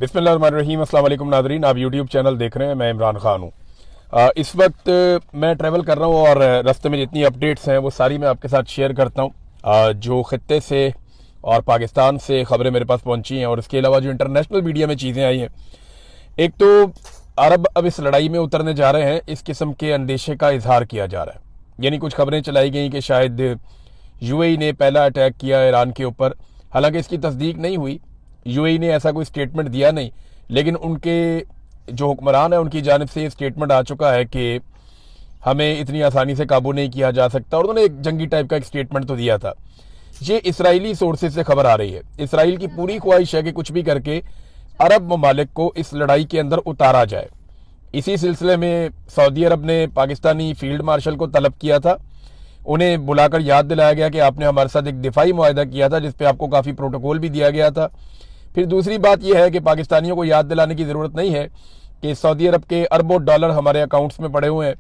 बिस्मिल्लाहिर्रहमानिर्रहीम। अस्सलाम वालेकुम नाज़रीन, आप यूट्यूब चैनल देख रहे हैं। मैं इमरान खान हूँ। इस वक्त मैं ट्रैवल कर रहा हूँ और रास्ते में जितनी अपडेट्स हैं वो सारी मैं आपके साथ शेयर करता हूँ। जो ख़ित्ते से और पाकिस्तान से ख़बरें मेरे पास पहुँची हैं और इसके अलावा जो इंटरनेशनल मीडिया में चीज़ें आई हैं। एक तो अरब अब इस लड़ाई में उतरने जा रहे हैं, इस किस्म के अंदेशे का इजहार किया जा रहा है। यानी कुछ खबरें चलाई गई कि शायद यूएई ने पहला अटैक किया ईरान के ऊपर। हालांकि इसकी तस्दीक नहीं हुई, यूएई ने ऐसा कोई स्टेटमेंट दिया नहीं, लेकिन उनके जो हुक्मरान है उनकी जानिब से ये स्टेटमेंट आ चुका है कि हमें इतनी आसानी से काबू नहीं किया जा सकता। और उन्होंने एक जंगी टाइप का एक स्टेटमेंट तो दिया था। ये इसराइली सोर्सेज से खबर आ रही है। इसराइल की पूरी ख्वाहिश है कि कुछ भी करके अरब ममालिक को इस लड़ाई के अंदर उतारा जाए। इसी सिलसिले में सऊदी अरब ने पाकिस्तानी फील्ड मार्शल को तलब किया था। उन्हें बुलाकर याद दिलाया गया कि आपने हमारे साथ एक दिफाई मुआहदा किया था, जिसपे आपको काफ़ी प्रोटोकॉल भी दिया गया था। फिर दूसरी बात यह है कि पाकिस्तानियों को याद दिलाने की ज़रूरत नहीं है कि सऊदी अरब के अरबों डॉलर हमारे अकाउंट्स में पड़े हुए हैं,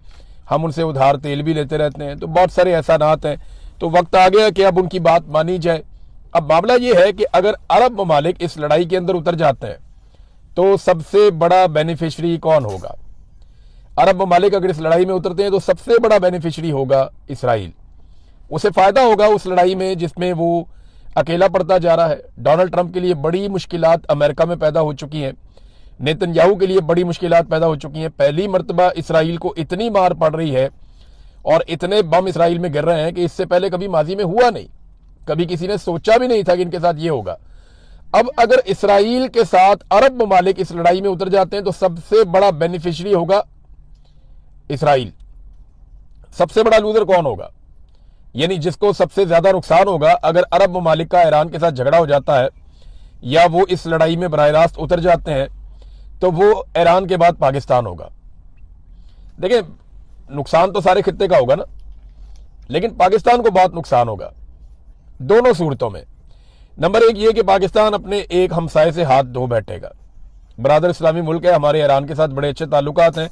हम उनसे उधार तेल भी लेते रहते हैं। तो बहुत सारे एहसानात हैं। तो वक्त आ गया कि अब उनकी बात मानी जाए। अब मामला ये है कि अगर अरब ममालिक इस लड़ाई के अंदर उतर जाते हैं तो सबसे बड़ा बेनिफिशरी कौन होगा? अरब ममालिक अगर इस लड़ाई में उतरते हैं तो सबसे बड़ा बेनिफिशरी होगा इसराइल। उसे फ़ायदा होगा उस लड़ाई में जिसमें वो अकेला पड़ता जा रहा है। डोनाल्ड ट्रंप के लिए बड़ी मुश्किलात अमेरिका में पैदा हो चुकी हैं, नेतन्याहू के लिए बड़ी मुश्किलात पैदा हो चुकी हैं। पहली मरतबा इसराइल को इतनी मार पड़ रही है और इतने बम इसराइल में गिर रहे हैं कि इससे पहले कभी माजी में हुआ नहीं। कभी किसी ने सोचा भी नहीं था कि इनके साथ ये होगा। अब अगर इसराइल के साथ अरब ममालिक इस लड़ाई में उतर जाते हैं तो सबसे बड़ा बेनिफिशरी होगा इसराइल। सबसे बड़ा लूजर कौन होगा? यानी जिसको सबसे ज्यादा नुकसान होगा अगर अरब ममालिक का ईरान के साथ झगड़ा हो जाता है या वो इस लड़ाई में बराह रास्त उतर जाते हैं, तो वो ईरान के बाद पाकिस्तान होगा। देखिए, नुकसान तो सारे खित्ते का होगा ना, लेकिन पाकिस्तान को बहुत नुकसान होगा दोनों सूरतों में। नंबर एक ये कि पाकिस्तान अपने एक हमसाये से हाथ धो बैठेगा। बरादर इस्लामी मुल्क है, हमारे ईरान के साथ बड़े अच्छे ताल्लुकात हैं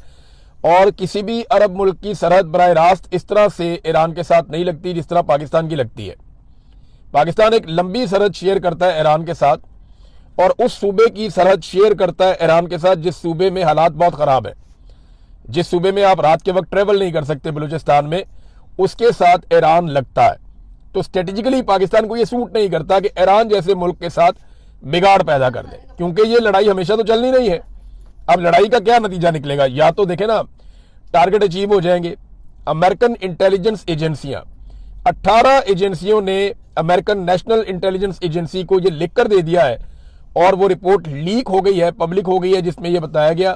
और किसी भी अरब मुल्क की सरहद बराह रास्त इस तरह से ईरान के साथ नहीं लगती जिस तरह पाकिस्तान की लगती है। पाकिस्तान एक लंबी सरहद शेयर करता है ईरान के साथ और उस सूबे की सरहद शेयर करता है ईरान के साथ जिस सूबे में हालात बहुत ख़राब है, जिस सूबे में आप रात के वक्त ट्रेवल नहीं कर सकते, बलूचिस्तान में, उसके साथ ईरान लगता है। तो स्ट्रेटेजिकली पाकिस्तान को यह सूट नहीं करता कि ईरान जैसे मुल्क के साथ बिगाड़ पैदा कर दे, क्योंकि ये लड़ाई हमेशा तो चलनी नहीं है। अब लड़ाई का क्या नतीजा निकलेगा? या तो देखें ना, टारगेट अचीव हो जाएंगे। अमेरिकन इंटेलिजेंस एजेंसियां, 18 एजेंसियों ने अमेरिकन नेशनल इंटेलिजेंस एजेंसी को यह लिखकर दे दिया है और वो रिपोर्ट लीक हो गई है, पब्लिक हो गई है, जिसमें यह बताया गया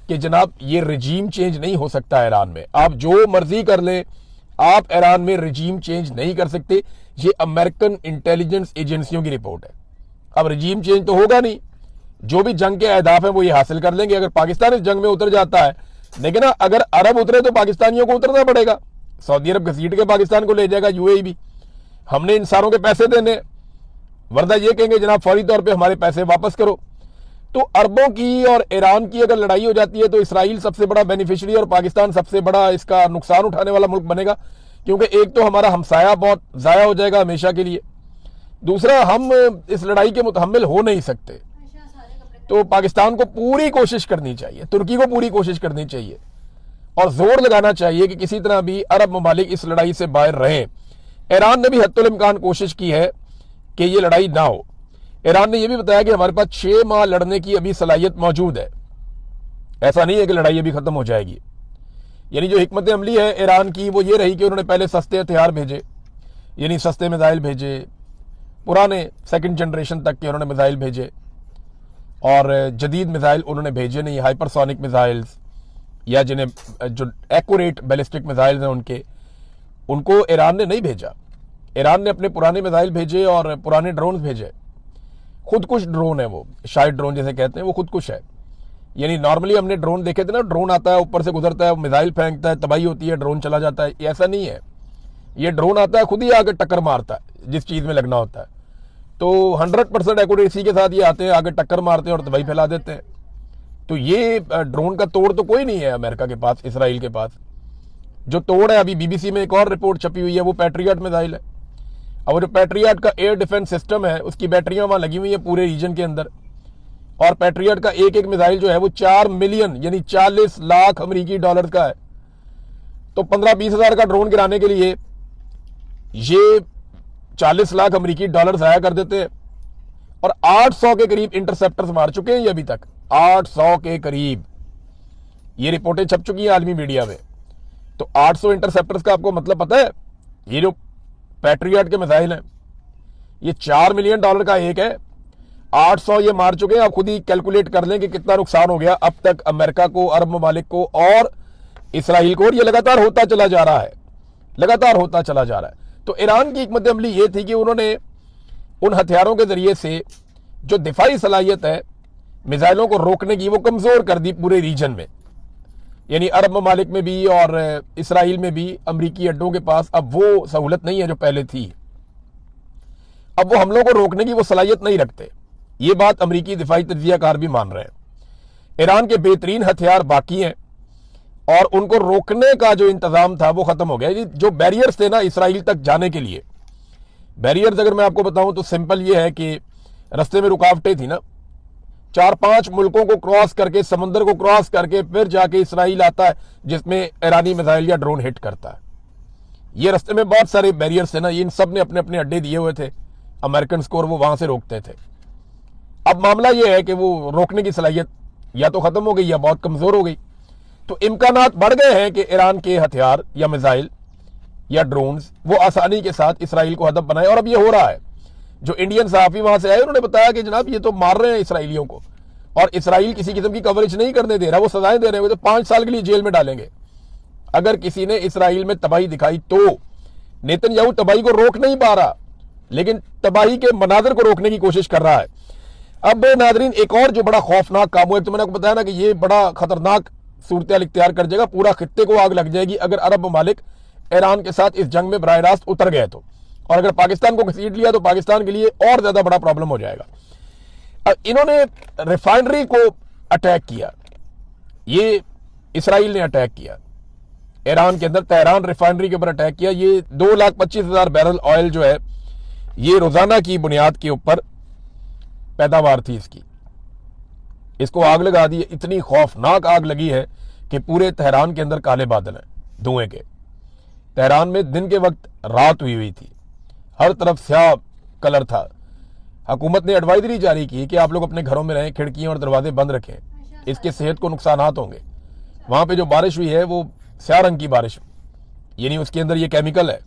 कि जनाब ये रजीम चेंज नहीं हो सकता ईरान में। आप जो मर्जी कर लें, आप ईरान में रजीम चेंज नहीं कर सकते। ये अमेरिकन इंटेलिजेंस एजेंसियों की रिपोर्ट है। अब रजीम चेंज तो होगा नहीं, जो भी जंग के अहदाफ है वो ये हासिल कर लेंगे अगर पाकिस्तान इस जंग में उतर जाता है। लेकिन ना, अगर अरब उतरे तो पाकिस्तानियों को उतरना पड़ेगा। सऊदी अरब घसीट के पाकिस्तान को ले जाएगा, यूएई भी। हमने इन सारों के पैसे देने, वरना ये कहेंगे जनाब फौरी तौर पे हमारे पैसे वापस करो। तो अरबों की और ईरान की अगर लड़ाई हो जाती है तो इसराइल सबसे बड़ा बेनिफिशरी और पाकिस्तान सबसे बड़ा इसका नुकसान उठाने वाला मुल्क बनेगा, क्योंकि एक तो हमारा हमसाया बहुत ज़ाया हो जाएगा हमेशा के लिए, दूसरा हम इस लड़ाई के मुतहम्मिल हो नहीं सकते। तो पाकिस्तान को पूरी कोशिश करनी चाहिए, तुर्की को पूरी कोशिश करनी चाहिए और जोर लगाना चाहिए कि किसी तरह भी अरब ममालिक इस लड़ाई से बाहर रहें। ईरान ने भी हद्दुल इम्कान कोशिश की है कि ये लड़ाई ना हो। ईरान ने यह भी बताया कि हमारे पास 6 माह लड़ने की अभी सलाहियत मौजूद है। ऐसा नहीं है कि लड़ाई अभी खत्म हो जाएगी। यानी जो हिकमत अमली है ईरान की वो ये रही कि उन्होंने पहले सस्ते हथियार भेजे, यानी सस्ते मिसाइल भेजे, पुराने सेकंड जनरेशन तक के उन्होंने मिसाइल भेजे, और जदीद मिसाइल उन्होंने भेजे नहीं, हाइपरसोनिक मिसाइल्स या जिन्हें जो एक्यूरेट बैलिस्टिक मिसाइल्स हैं उनको ईरान ने नहीं भेजा। ईरान ने अपने पुराने मिसाइल भेजे और पुराने ड्रोन भेजे। खुदकुश ड्रोन है वो, शायद ड्रोन जैसे कहते हैं, वो खुदकुश है। यानी नॉर्मली हमने ड्रोन देखे थे ना, ड्रोन आता है, ऊपर से गुजरता है, मिसाइल फेंकता है, तबाही होती है, ड्रोन चला जाता है। ऐसा नहीं है, ये ड्रोन आता है खुद ही आकर टक्कर मारता है जिस चीज़ में लगना होता है। तो 100% एक्यूरेसी के साथ ये आते हैं, आगे टक्कर मारते हैं और तबाही फैला देते हैं। तो ये ड्रोन का तोड़ तो कोई नहीं है अमेरिका के पास, इसराइल के पास। जो तोड़ है, अभी बीबीसी में एक और रिपोर्ट छपी हुई है, वो पैट्रियट मिसाइल है। अब जो पैट्रियट का एयर डिफेंस सिस्टम है उसकी बैटरियां वहां लगी हुई है पूरे रीजन के अंदर। और पैट्रियट का एक एक मिसाइल जो है वो 4 मिलियन यानी 40 लाख अमेरिकी डॉलर का है। तो 15-20 हजार का ड्रोन गिराने के लिए ये 40 लाख अमेरिकी डॉलर जाया कर देते हैं। और 800 के करीब इंटरसेप्टर्स मार चुके हैं ये अभी तक, 800 के करीब। ये रिपोर्टें छप चुकी हैं आलमी मीडिया में। तो 800 इंटरसेप्टर्स का आपको मतलब पता है? ये जो पैट्रियट के मिसाइल हैं ये 4 मिलियन डॉलर का एक है, 800 ये मार चुके हैं। आप खुद ही कैलकुलेट कर लें कि कितना नुकसान हो गया अब तक अमेरिका को, अरब ममालिक को और इसराइल को। और ये लगातार होता चला जा रहा है, लगातार होता चला जा रहा है। तो ईरान की हिकमत अमली ये थी कि उन्होंने उन हथियारों के जरिए से जो दिफाई सलाहियत है मिसाइलों को रोकने की, वो कमजोर कर दी पूरे रीजन में। यानी अरब ममालिक में भी और इसराइल में भी अमरीकी अड्डों के पास अब वो सहूलत नहीं है जो पहले थी। अब वो हमलों को रोकने की वो सलाहियत नहीं रखते। ये बात अमरीकी दिफाई तज्जियाकार भी मान रहे हैं। ईरान के बेहतरीन हथियार बाकी हैं और उनको रोकने का जो इंतजाम था वो खत्म हो गया। जो बैरियर्स थे ना इसराइल तक जाने के लिए, बैरियर्स अगर मैं आपको बताऊं तो सिंपल ये है कि रास्ते में रुकावटें थी ना, 4-5 मुल्कों को क्रॉस करके, समंदर को क्रॉस करके फिर जाके इसराइल आता है जिसमें ईरानी मिसाइल या ड्रोन हिट करता है। ये रास्ते में बहुत सारे बैरियर्स थे ना, इन सब ने अपने अपने अड्डे दिए हुए थे अमेरिकन को और वो वहां से रोकते थे। अब मामला यह है कि वो रोकने की सलाहियत या तो खत्म हो गई या बहुत कमजोर हो गई। तो इम्कानात बढ़ गए हैं कि ईरान के हथियार या मिसाइल या ड्रोन्स वो आसानी के साथ इसराइल को हदफ बनाए। और अब ये हो रहा है। जो इंडियन सहाफी वहां से आए उन्होंने बताया कि जनाब ये तो मार रहे हैं इसराइलियों को और इसराइल किसी किस्म की कवरेज नहीं करने दे रहा, वो सजाएं दे रहे हैं, तो 5 साल के लिए जेल में डालेंगे अगर किसी ने इसराइल में तबाही दिखाई तो। नेतन्याहू तबाही को रोक नहीं पा रहा लेकिन तबाही के मनाजर को रोकने की कोशिश कर रहा है। अब नाजरीन एक और जो बड़ा खौफनाक काम हुआ, तो मैंने आपको बताया ना कि ये बड़ा खतरनाक सूरत इख्तियार कर जाएगा, पूरा खित्ते को आग लग जाएगी अगर अरब ममालिक ईरान के साथ इस जंग में बराह रास्त उतर गए तो। और अगर पाकिस्तान को घसीट लिया तो पाकिस्तान के लिए और ज्यादा बड़ा प्रॉब्लम हो जाएगा। अब इन्होंने रिफाइनरी को अटैक किया, ये इसराइल ने अटैक किया ईरान के अंदर, तेहरान रिफाइनरी के ऊपर अटैक किया। ये 2,25,000 बैरल ऑयल जो है ये रोजाना की बुनियाद के ऊपर पैदावार थी इसकी, इसको आग लगा दी। इतनी खौफनाक आग लगी है कि पूरे तेहरान के अंदर काले बादल हैं धुएं के। तेहरान में दिन के वक्त रात हुई थी, हर तरफ स्याह कलर था। हुकूमत ने एडवाइजरी जारी की कि आप लोग अपने घरों में रहें, खिड़कियां और दरवाजे बंद रखें, इसके सेहत को नुकसानात होंगे। वहां पे जो बारिश हुई है वो स्याह रंग की बारिश, यानी उसके अंदर ये केमिकल है।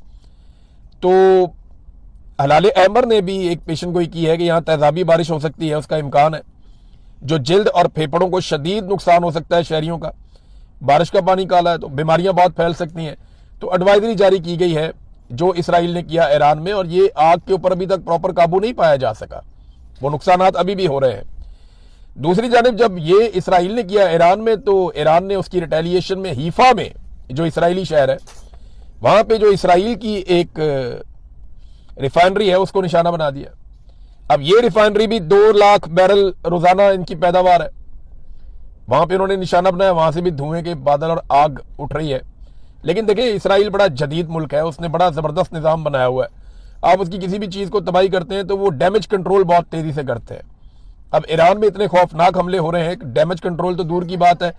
तो हलाल अहमर ने भी एक पेशन गोई की है कि यहाँ तेजाबी बारिश हो सकती है, उसका इम्कान है, जो जिल्द और फेफड़ों को शदीद नुकसान हो सकता है शहरियों का। बारिश का पानी काला है तो बीमारियां बहुत फैल सकती हैं। तो एडवाइजरी जारी की गई है जो इसराइल ने किया ईरान में, और ये आग के ऊपर अभी तक प्रॉपर काबू नहीं पाया जा सका, वो नुकसानात अभी भी हो रहे हैं। दूसरी जानिब जब ये इसराइल ने किया ईरान में तो ईरान ने उसकी रिटेलिएशन में हीफा में, जो इसराइली शहर है, वहां पे जो इसराइल की एक रिफाइनरी है उसको निशाना बना दिया। अब ये रिफाइनरी भी 2 लाख बैरल रोजाना इनकी पैदावार है, वहां पे उन्होंने निशाना बनाया, वहां से भी धुएं के बादल और आग उठ रही है। लेकिन देखिए इसराइल बड़ा जदीद मुल्क है, उसने बड़ा जबरदस्त निजाम बनाया हुआ है। आप उसकी किसी भी चीज को तबाही करते हैं तो वो डैमेज कंट्रोल बहुत तेजी से करते हैं। अब ईरान में इतने खौफनाक हमले हो रहे हैं, डैमेज कंट्रोल तो दूर की बात है,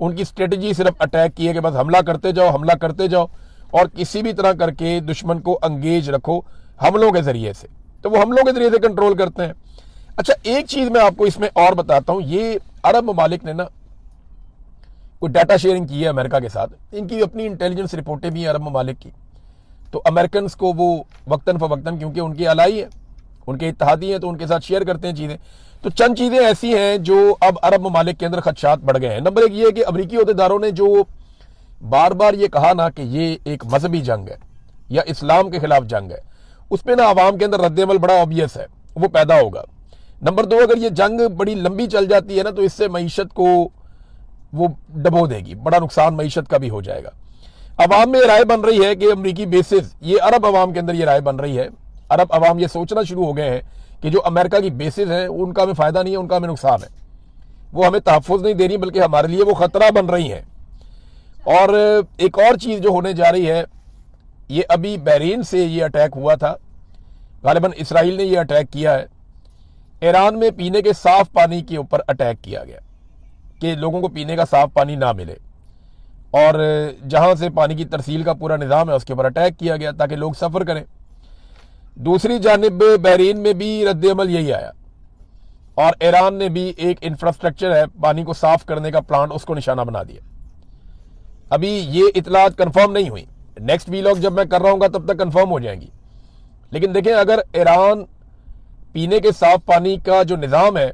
उनकी स्ट्रेटेजी सिर्फ अटैक की है कि बस हमला करते जाओ, हमला करते जाओ और किसी भी तरह करके दुश्मन को अंगेज रखो हमलों के जरिए से, तो वो हमलों के जरिए से कंट्रोल करते हैं। अच्छा एक चीज मैं आपको इसमें और बताता हूं, ये अरब ममालिक ने ना कोई डाटा शेयरिंग की है अमेरिका के साथ, इनकी अपनी इंटेलिजेंस रिपोर्टें भी हैं अरब ममालिक की। तो अमेरिकन को वो वक्तन फवक्तन, क्योंकि उनके अलाई है, उनके इत्तेहादी हैं, तो उनके साथ शेयर करते हैं चीजें। तो चंद चीजें ऐसी हैं जो अब अरब ममालिक के अंदर खदशात बढ़ गए हैं। नंबर एक ये है कि अमरीकी अहदेदारों ने जो बार बार ये कहा ना कि ये एक मजहबी जंग है या इस्लाम के खिलाफ जंग है, उसमें ना आवाम के अंदर रद्देमल बड़ा ऑब्वियस है, वो पैदा होगा। नंबर 2, अगर ये जंग बड़ी लंबी चल जाती है ना तो इससे मईशत को वो डबो देगी, बड़ा नुकसान मईशत का भी हो जाएगा। अवाम में राय बन रही है कि अमरीकी बेसिस, ये अरब अवाम के अंदर ये राय बन रही है, अरब अवाम ये सोचना शुरू हो गए हैं कि जो अमेरिका की बेसिस हैं उनका हमें फायदा नहीं है, उनका हमें नुकसान है, वो हमें तहफ़्फ़ुज़ नहीं दे रही बल्कि हमारे लिए वो खतरा बन रही हैं। और एक और चीज जो होने जा रही है, ये अभी बहरीन से ये अटैक हुआ था, गालिबन इसराइल ने ये अटैक किया है, ईरान में पीने के साफ पानी के ऊपर अटैक किया गया कि लोगों को पीने का साफ पानी ना मिले, और जहां से पानी की तरसील का पूरा निज़ाम है उसके ऊपर अटैक किया गया ताकि लोग सफ़र करें। दूसरी जानिब बहरीन में भी रद्द-ए-अमल यही आया, और ईरान ने भी एक इंफ्रास्ट्रक्चर है पानी को साफ करने का प्लांट, उसको निशाना बना दिया। अभी ये इतलात कंफर्म नहीं हुई, नेक्स्ट वीलॉग जब मैं कर रहा हूँ तब तक कंफर्म हो जाएंगी। लेकिन देखें, अगर ईरान पीने के साफ पानी का जो निज़ाम है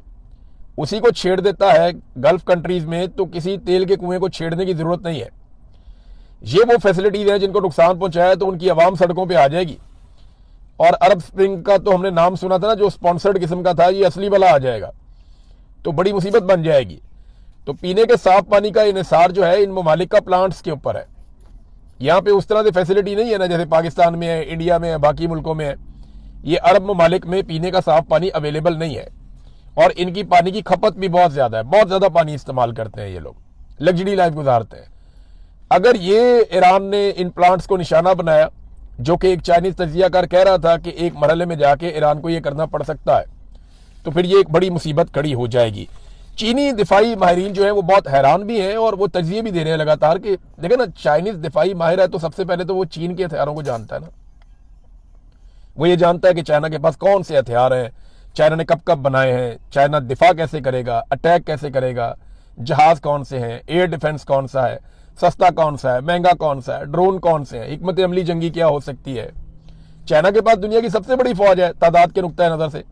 उसी को छेड़ देता है गल्फ कंट्रीज में, तो किसी तेल के कुएं को छेड़ने की जरूरत नहीं है। ये वो फैसिलिटीज हैं जिनको नुकसान पहुंचाया तो उनकी आवाम सड़कों पे आ जाएगी। और अरब स्प्रिंग का तो हमने नाम सुना था ना, जो स्पॉन्सर्ड किस्म का था, ये असली वाला आ जाएगा तो बड़ी मुसीबत बन जाएगी। तो पीने के साफ पानी का इन्हिसार जो है इन ममालिक का प्लांट्स के ऊपर है। यहाँ पे उस तरह से फैसिलिटी नहीं है ना जैसे पाकिस्तान में है, इंडिया में है, बाकी मुल्कों में है। ये अरब ममालिक में पीने का साफ पानी अवेलेबल नहीं है, और इनकी पानी की खपत भी बहुत ज्यादा है, बहुत ज्यादा पानी इस्तेमाल करते हैं ये लोग, लग्जरी लाइफ गुजारते हैं। अगर ये ईरान ने इन प्लांट्स को निशाना बनाया, जो कि एक चाइनीज तजियाकार कह रहा था कि एक मरहले में जाके ईरान को ये करना पड़ सकता है, तो फिर ये एक बड़ी मुसीबत खड़ी हो जाएगी। चीनी दिफाई माहिरीन जो है वो बहुत हैरान भी हैं और वो तजिए भी दे रहे हैं लगातार कि देखे ना, चाइनीज दिफाई माहिर है तो सबसे पहले तो वो चीन के हथियारों को जानता है ना, वो ये जानता है कि चाइना के पास कौन से हथियार हैं, चाइना ने कब कब बनाए हैं, चाइना दिफा कैसे करेगा, अटैक कैसे करेगा, जहाज कौन से हैं, एयर डिफेंस कौन सा है, सस्ता कौन सा है, महंगा कौन सा है, ड्रोन कौन से हैं, हिकमत अमली जंगी क्या हो सकती है। चाइना के पास दुनिया की सबसे बड़ी फौज है तादाद के नुक्ता नजर से,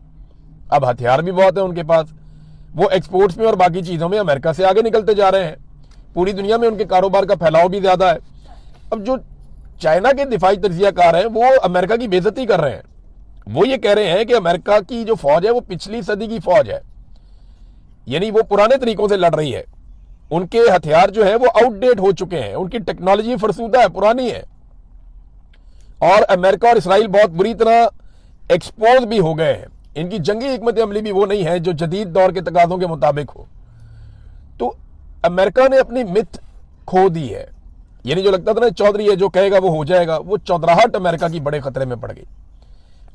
अब हथियार भी बहुत है उनके पास। वो एक्सपोर्ट्स में और बाकी चीजों में अमेरिका से आगे निकलते जा रहे हैं, पूरी दुनिया में उनके कारोबार का फैलाव भी ज्यादा है। अब जो चाइना के दिफाई तजियाकार हैं वो अमेरिका की बेइज्जती कर रहे हैं। वो ये कह रहे हैं कि अमेरिका की जो फौज है वो पिछली सदी की फौज है, यानी वो पुराने तरीकों से लड़ रही है, उनके हथियार जो है वो आउटडेट हो चुके हैं, उनकी टेक्नोलॉजी फरसूदा है, पुरानी है। और अमेरिका और इसराइल बहुत बुरी तरह एक्सपोज भी हो गए हैं, इनकी जंगी हिकमत अमली भी वो नहीं है जो जदीद दौर के तकाज़ों के मुताबिक हो। तो अमेरिका ने अपनी मिथ खो दी है, यानी जो लगता था ना चौधरी है जो कहेगा वो हो जाएगा, वो चौधराहट अमेरिका की बड़े खतरे में पड़ गई।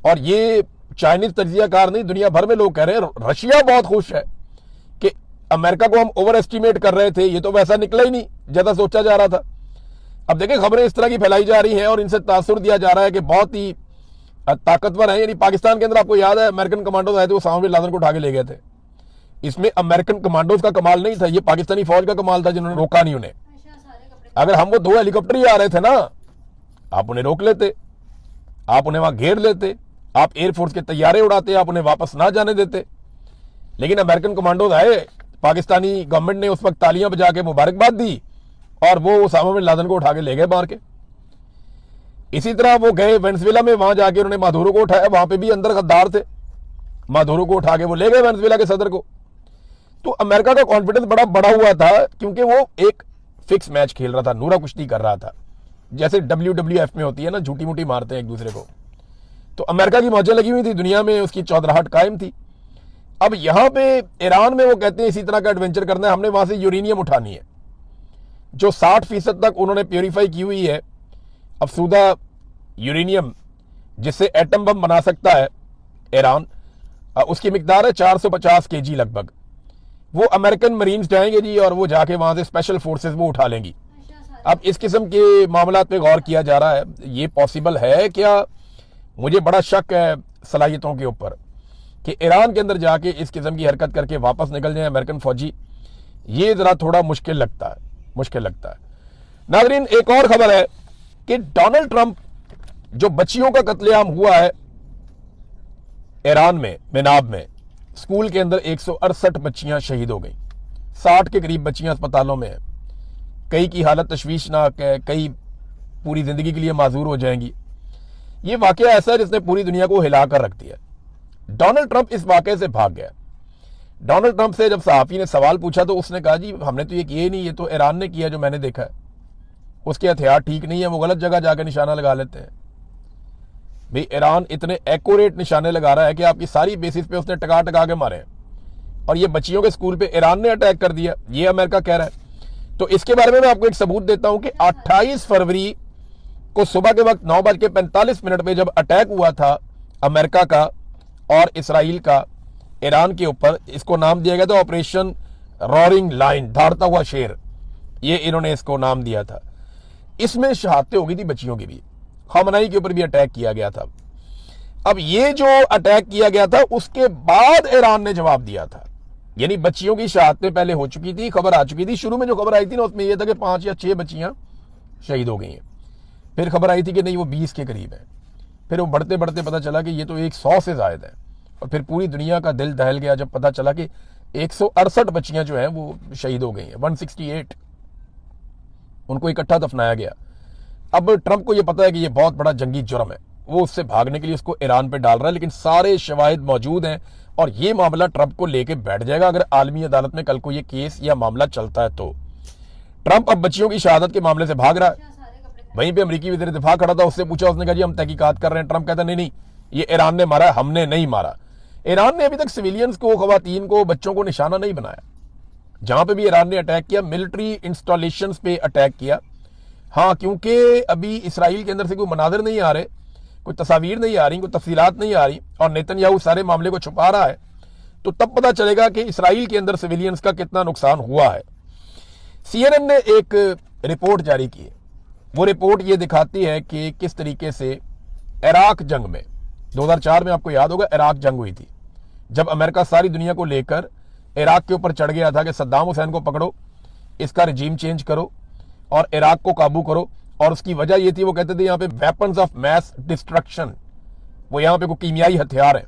और ये चाइनीज तजियाकार नहीं, दुनिया भर में लोग कह रहे हैं। रशिया बहुत खुश है कि अमेरिका को हम ओवर एस्टिमेट कर रहे थे, ये तो वैसा निकला ही नहीं जैसा सोचा जा रहा था। अब देखें, खबरें इस तरह की फैलाई जा रही हैं और इनसे तासुर दिया जा रहा है कि बहुत ही ताकतवर है। यानी पाकिस्तान के अंदर आपको याद है अमेरिकन कमांडोज आए थे, वो उसामा बिन लादेन को उठा के ले गए थे। इसमें अमेरिकन कमांडोज का कमाल नहीं था, ये पाकिस्तानी फौज का कमाल था जिन्होंने रोका नहीं उन्हें। अगर हम वो 2 हेलीकॉप्टर ही आ रहे थे ना, आप उन्हें रोक लेते, आप उन्हें वहां घेर लेते, आप एयरफोर्स के तैयारे उड़ाते, आप उन्हें वापस ना जाने देते। लेकिन अमेरिकन कमांडोज आए, पाकिस्तानी गवर्नमेंट ने उस वक्त तालियां बजा के मुबारकबाद दी और वो उसामा बिन लादेन को उठा के ले गए मार के। इसी तरह वो गए वेनेजुएला में, वहां जाके उन्होंने मादुरो को उठाया, वहां पे भी अंदर गद्दार थे, मादुरो को उठा के वो ले गए वेनेजुएला के सदर को। तो अमेरिका का कॉन्फिडेंस बड़ा बढ़ा हुआ था क्योंकि वो एक फिक्स मैच खेल रहा था, नूरा कुश्ती कर रहा था, जैसे WWF में होती है ना, झूठी मूठी मारते हैं एक दूसरे को। तो अमेरिका की मौजें लगी हुई थी, दुनिया में उसकी चौधराहट कायम थी। अब यहां पे ईरान में वो कहते हैं इसी तरह का एडवेंचर करना है, हमने वहां से यूरेनियम उठानी है जो 60% तक उन्होंने प्योरीफाई की हुई है, अफसूदा यूरेनियम जिससे एटम बम बना सकता है ईरान, उसकी मिकदार है 450 kg लगभग। वो अमेरिकन मरीन्स जाएंगे जी और वो जाके वहां से स्पेशल फोर्सेस वो उठा लेंगी। अब इस किस्म के मामलात पे गौर किया जा रहा है, ये पॉसिबल है क्या? मुझे बड़ा शक है सलाहियतों के ऊपर कि ईरान के अंदर जाके इस किस्म की हरकत करके वापस निकल जाए अमेरिकन फौजी, ये जरा थोड़ा मुश्किल लगता है, मुश्किल लगता है। नाज़रीन, एक और खबर है कि डोनाल्ड ट्रंप, जो बच्चियों का कत्लेआम हुआ है ईरान में मेनाब में, स्कूल के अंदर 168 बच्चियां शहीद हो गई, 60 के करीब बच्चियां अस्पतालों में हैं, कई की हालत तशवीशनाक है, कई पूरी जिंदगी के लिए माजूर हो जाएंगी। ये वाकया ऐसा है जिसने पूरी दुनिया को हिला कर रख दिया। डोनाल्ड ट्रंप इस वाकये से भाग गया। डोनाल्ड ट्रंप से जब सहाफी ने सवाल पूछा तो उसने कहा जी हमने तो ये किए ही नहीं, ये तो ईरान ने किया जो मैंने देखा है, उसके हथियार ठीक नहीं है, वो गलत जगह जाकर निशाना लगा लेते हैं। भाई ईरान इतने एक्यूरेट निशाने लगा रहा है कि आपकी सारी बेसिस पे उसने टका टका के मारे हैं, और ये बच्चियों के स्कूल पे ईरान ने अटैक कर दिया, ये अमेरिका कह रहा है। तो इसके बारे में मैं आपको एक सबूत देता हूं कि 28 फरवरी को सुबह के वक्त 9:45 पे जब अटैक हुआ था अमेरिका का और इसराइल का ईरान के ऊपर, इसको नाम दिया गया था ऑपरेशन रॉरिंग लाइन, दौड़ता हुआ शेर, ये इन्होंने इसको नाम दिया था। इसमें शहादतें हो गई थी बच्चियों की भी, खamenei के ऊपर भी अटैक किया गया था। अब ये जो अटैक किया गया था उसके बाद ईरान ने जवाब दिया था, यानी बच्चियों की शहादतें पहले हो चुकी थी, खबर आ चुकी थी। शुरू में जो खबर आई थी ना उसमें यह था कि 5 या 6 बच्चियां शहीद हो गई हैं। फिर खबर आई थी कि नहीं वो 20 के करीब है। फिर वो बढ़ते बढ़ते पता चला कि ये तो 100 से ज्यादा है। और फिर पूरी दुनिया का दिल दहल गया जब पता चला कि 168 बच्चियां जो हैं वो शहीद हो गई हैं, 168 उनको इकट्ठा दफनाया गया। अब ट्रंप को ये पता है कि ये बहुत बड़ा जंगी जुर्म है, वो उससे भागने के लिए उसको ईरान पे डाल रहा है, लेकिन सारे शवाहिद मौजूद हैं और ये मामला ट्रंप को लेके बैठ जाएगा अगर आलमी अदालत में कल को ये केस या मामला चलता है तो। ट्रंप अब बच्चियों की शहादत के मामले से भाग रहा है। वहीं पे अमेरिकी वज़ीर दिफा खड़ा था, उससे पूछा, उसने कहा जी हम तहकीकात कर रहे हैं। ट्रंप कहता नहीं नहीं, ये ईरान ने मारा, हमने नहीं मारा। ईरान ने अभी तक सिविलियंस को, खवातीन को, बच्चों को निशाना नहीं बनाया। जहां पे भी ईरान ने अटैक किया, मिलिट्री इंस्टॉलेशंस पे अटैक किया। हाँ, क्योंकि अभी इसराइल के अंदर से कोई मनाजिर नहीं आ रहे, कोई तस्वीर नहीं आ रही, कोई तफसीलात नहीं आ रही और नेतन्याहू सारे मामले को छुपा रहा है, तो तब पता चलेगा कि इसराइल के अंदर सिविलियंस का कितना नुकसान हुआ है। CNN ने एक रिपोर्ट जारी की है। वो रिपोर्ट ये दिखाती है कि किस तरीके से इराक जंग में 2004 में, आपको याद होगा इराक जंग हुई थी, जब अमेरिका सारी दुनिया को लेकर इराक के ऊपर चढ़ गया था कि सद्दाम हुसैन को पकड़ो, इसका रिजीम चेंज करो और इराक को काबू करो। और उसकी वजह ये थी, वो कहते थे यहाँ पे वेपन्स ऑफ मैस डिस्ट्रक्शन, वो यहाँ पे कोई कीमियाई हथियार है,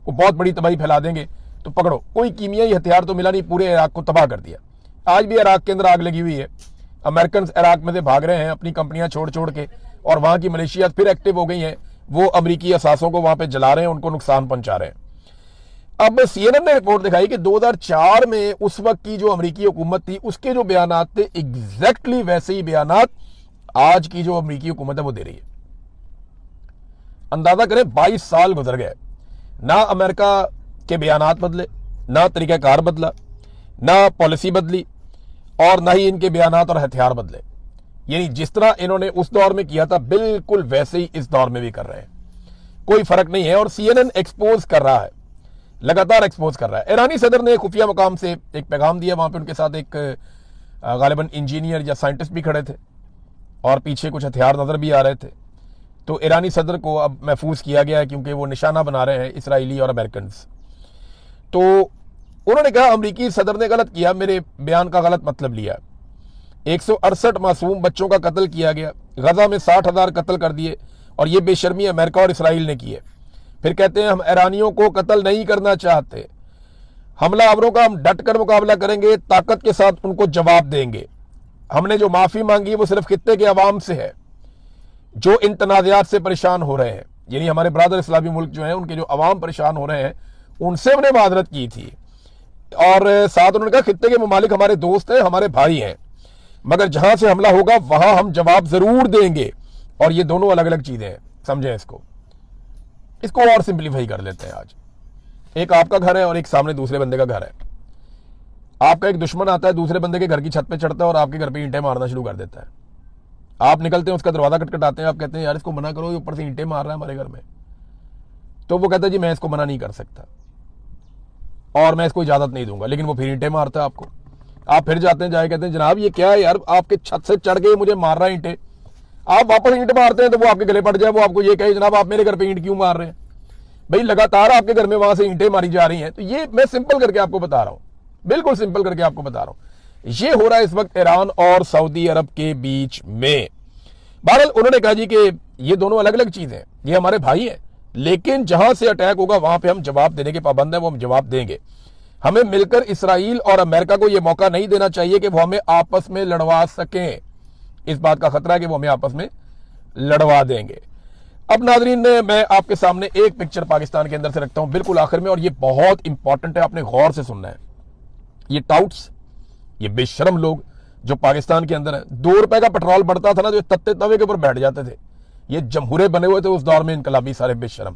वो बहुत बड़ी तबाही फैला देंगे, तो पकड़ो। कोई कीमियाई हथियार तो मिला नहीं, पूरे इराक को तबाह कर दिया। आज भी इराक के अंदर आग लगी हुई है। अमेरिकन इराक में से भाग रहे हैं अपनी कंपनियां छोड़ छोड़ के, और वहां की मलेशिया फिर एक्टिव हो गई हैं, वो अमेरिकी असासों को वहां पे जला रहे हैं, उनको नुकसान पहुंचा रहे हैं। अब CNN ने रिपोर्ट दिखाई कि 2004 में उस वक्त की जो अमेरिकी हुकूमत थी उसके जो बयानात थे, एग्जैक्टली वैसे ही बयानात आज की जो अमेरिकी हुकूमत है वो दे रही है। अंदाजा करें 22 साल गुजर गए, ना अमेरिका के बयानात बदले, ना तरीकाकार बदला, ना पॉलिसी बदली और ना ही इनके बयानात और हथियार बदले। यानी जिस तरह इन्होंने उस दौर में किया था बिल्कुल वैसे ही इस दौर में भी कर रहे हैं, कोई फर्क नहीं है। और CNN एक्सपोज कर रहा है, लगातार एक्सपोज कर रहा है। ईरानी सदर ने खुफिया मुकाम से एक पैगाम दिया, वहां पे उनके साथ एक गालिबन इंजीनियर या साइंटिस्ट भी खड़े थे और पीछे कुछ हथियार नजर भी आ रहे थे। तो ईरानी सदर को अब महफूज किया गया है क्योंकि वो निशाना बना रहे हैं इसराइली और अमेरिकन। तो उन्होंने कहा अमेरिकी सदर ने गलत किया, मेरे बयान का गलत मतलब लिया। 168 मासूम बच्चों का कत्ल किया गया, गजा में 60,000 कत्ल कर दिए और ये बेशर्मी अमेरिका और इसराइल ने की है। फिर कहते हैं हम ईरानियों को कत्ल नहीं करना चाहते, हमलावरों का हम डट कर मुकाबला करेंगे, ताकत के साथ उनको जवाब देंगे। हमने जो माफी मांगी है वो सिर्फ खित्ते के अवाम से है जो इन तनाज़ात से परेशान हो रहे हैं, यानी हमारे ब्रादर इस्लामी मुल्क जो हैं उनके जो अवाम परेशान हो रहे हैं उनसे हमने माजरत की थी। और साथ उन्होंने कहा खित्ते के ममालिक हमारे दोस्त हैं, हमारे भाई हैं, मगर जहां से हमला होगा वहां हम जवाब जरूर देंगे। और ये दोनों अलग अलग चीजें हैं, समझें इसको और सिंप्लीफाई कर लेते हैं। आज एक आपका घर है और एक सामने दूसरे बंदे का घर है। आपका एक दुश्मन आता है, दूसरे बंदे के घर की छत पे चढ़ता है और आपके घर पे ईंटें मारना शुरू कर देता है। आप निकलते हैं, उसका दरवाजा खटखटाते हैं, आप कहते हैं यार इसको मना करो, ये ऊपर से ईंटें मार रहा है हमारे घर में। तो वो कहता है जी मैं इसको मना नहीं कर सकता और मैं इसको इजाजत नहीं दूंगा, लेकिन वो फिर ईंटें मारता है आपको। आप फिर जाते हैं, जाए कहते हैं जनाब ये क्या है यार, आपके छत से चढ़ के मुझे मार रहा है ईंटें। आप वापस ईंट मारते हैं तो वो आपके गले पड़ जाए, वो आपको ये कहे जनाब आप मेरे घर पे ईंट क्यों मार रहे हैं। भाई लगातार आपके घर में वहां से ईंटें मारी जा रही हैं। तो ये मैं सिंपल करके आपको बता रहा हूं, बिल्कुल सिंपल करके आपको बता रहा हूं। ये हो रहा है इस वक्त ईरान और सऊदी अरब के बीच में। बहरहाल उन्होंने कहा जी कि ये दोनों अलग अलग चीजें हैं, ये हमारे भाई हैं, लेकिन जहां से अटैक होगा वहां पे हम जवाब देने के पाबंद हैं, वो हम जवाब देंगे। हमें मिलकर इसराइल और अमेरिका को यह मौका नहीं देना चाहिए कि वो हमें आपस में लड़वा सकें। इस बात का खतरा है कि वो हमें आपस में लड़वा देंगे। अब नाजरीन मैं आपके सामने एक पिक्चर पाकिस्तान के अंदर से रखता हूं बिल्कुल आखिर में, और ये बहुत इंपॉर्टेंट है, आपने गौर से सुनना है। ये टाउट्स, ये बेशरम लोग जो पाकिस्तान के अंदर है, 2 रुपए का पेट्रोल बढ़ता था ना, जो तत्ते तवे के ऊपर बैठ जाते थे, ये जमहूरे बने हुए थे उस दौर में इनकलाबी सारे बेशरम।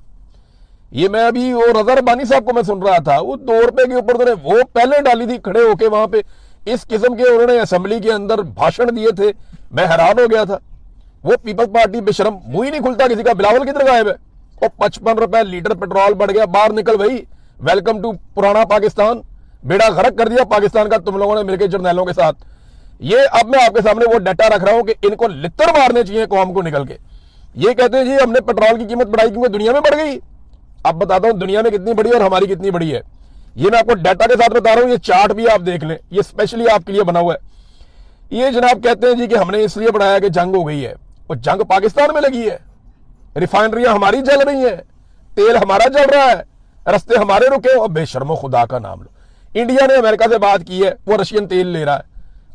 ये मैं अभी वो रजा रब्बानी साहब को मैं सुन रहा था, वो 2 रुपए के ऊपर उन्होंने वो पहले डाली थी खड़े होके वहां पे, इस किस्म के उन्होंने असेंबली के अंदर भाषण दिए थे, मैं हैरान हो गया था। वो पीपल्स पार्टी बेशरम, मुंह ही नहीं खुलता किसी का। बिलावल किधर गायब है? और 55 रुपए लीटर पेट्रोल बढ़ गया, बाहर निकल भाई, वेलकम टू पुराना पाकिस्तान, बेड़ा गर्क कर दिया पाकिस्तान का तुम लोगों ने मिलकर जर्नैलों के साथ। ये अब मैं आपके सामने वो डाटा रख रहा हूं कि इनको लित्तर मारने चाहिए कौम को निकल के। ये कहते हैं जी हमने पेट्रोल की कीमत बढ़ाई क्योंकि दुनिया में बढ़ गई। अब बताता हूं दुनिया में कितनी बढ़ी और हमारी कितनी बढ़ी है। ये मैं आपको डाटा के साथ बता रहा हूं, ये चार्ट भी आप देख लें, ये स्पेशली आपके लिए बना हुआ है। ये जनाब कहते हैं जी कि हमने इसलिए बढ़ाया कि जंग हो गई है, और जंग पाकिस्तान में लगी है, रिफाइनरियां हमारी जल रही हैं, तेल हमारा जल रहा है, रस्ते हमारे रुके। और बेशर्मो खुदा का नाम लो, इंडिया ने अमेरिका से बात की है, वो रशियन तेल ले रहा है,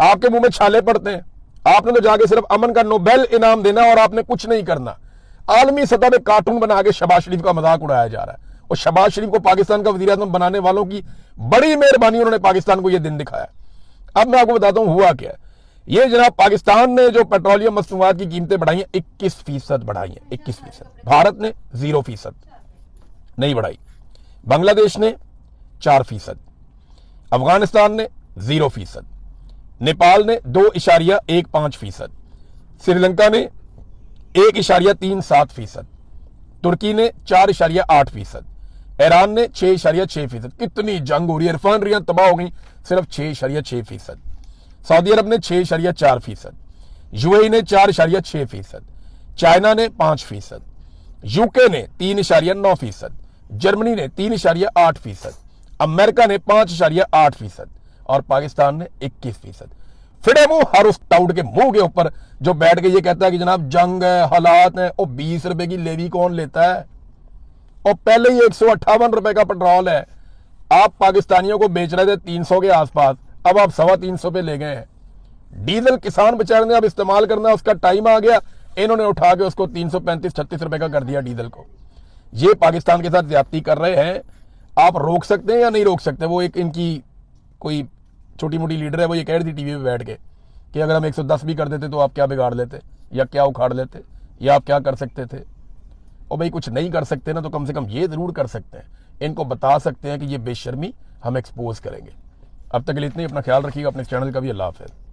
आपके मुंह में छाले पड़ते हैं। आपने तो जाके सिर्फ अमन का नोबेल इनाम देना और आपने कुछ नहीं करना। आलमी सतह पे कार्टून बना के शहबाज शरीफ का मजाक उड़ाया जा रहा है, और शहबाज शरीफ को पाकिस्तान का वजीर आज़म बनाने वालों की बड़ी मेहरबानी, उन्होंने पाकिस्तान को यह दिन दिखाया। अब मैं आपको बताता हूं हुआ क्या। ये जनाब पाकिस्तान ने जो पेट्रोलियम मसनूआत की कीमतें बढ़ाई हैं 21% बढ़ाई हैं, 21%। भारत ने 0% नहीं बढ़ाई, बांग्लादेश ने 4%, अफगानिस्तान ने 0%, नेपाल ने 2.15%, श्रीलंका ने 1.37%, तुर्की ने 4.8%, ईरान ने 6.6%। कितनी जंग हो रही है, रिफाइनरियां तबाह हो गई, सिर्फ 6.6%। सऊदी अरब ने 6.4%, यूएई ने 4.6%, चाइना ने 5%, यूके ने 3.9%, जर्मनी ने 3.8%, अमेरिका ने 5.8% और पाकिस्तान ने 21%। फिरे मुंह हर उस टाउट के मुंह के ऊपर जो बैठ के ये कहता है कि जनाब जंग है, हालात है, और 20 रुपए की लेवी कौन लेता है, और पहले ही 158 रुपए का पेट्रोल है। आप पाकिस्तानियों को बेच रहे थे 300 के आसपास, अब आप 325 पे ले गए हैं। डीजल किसान बेचारे ने अब इस्तेमाल करना, उसका टाइम आ गया, इन्होंने उठा के उसको 335-36 रुपए का कर दिया डीजल को। ये पाकिस्तान के साथ ज्यादती कर रहे हैं। आप रोक सकते हैं या नहीं रोक सकते। वो एक इनकी कोई छोटी मोटी लीडर है, वो ये कह रही थी टीवी पे बैठ के कि अगर हम 110 भी कर देते तो आप क्या बिगाड़ लेते, या क्या उखाड़ लेते, या आप क्या कर सकते थे। और भाई कुछ नहीं कर सकते ना, तो कम से कम ये जरूर कर सकते हैं, इनको बता सकते हैं कि ये बेशर्मी हम एक्सपोज करेंगे। अब तक के लिए इतने, अपना ख्याल रखिएगा, अपने चैनल का भी। अल्लाह हाफ़िज़।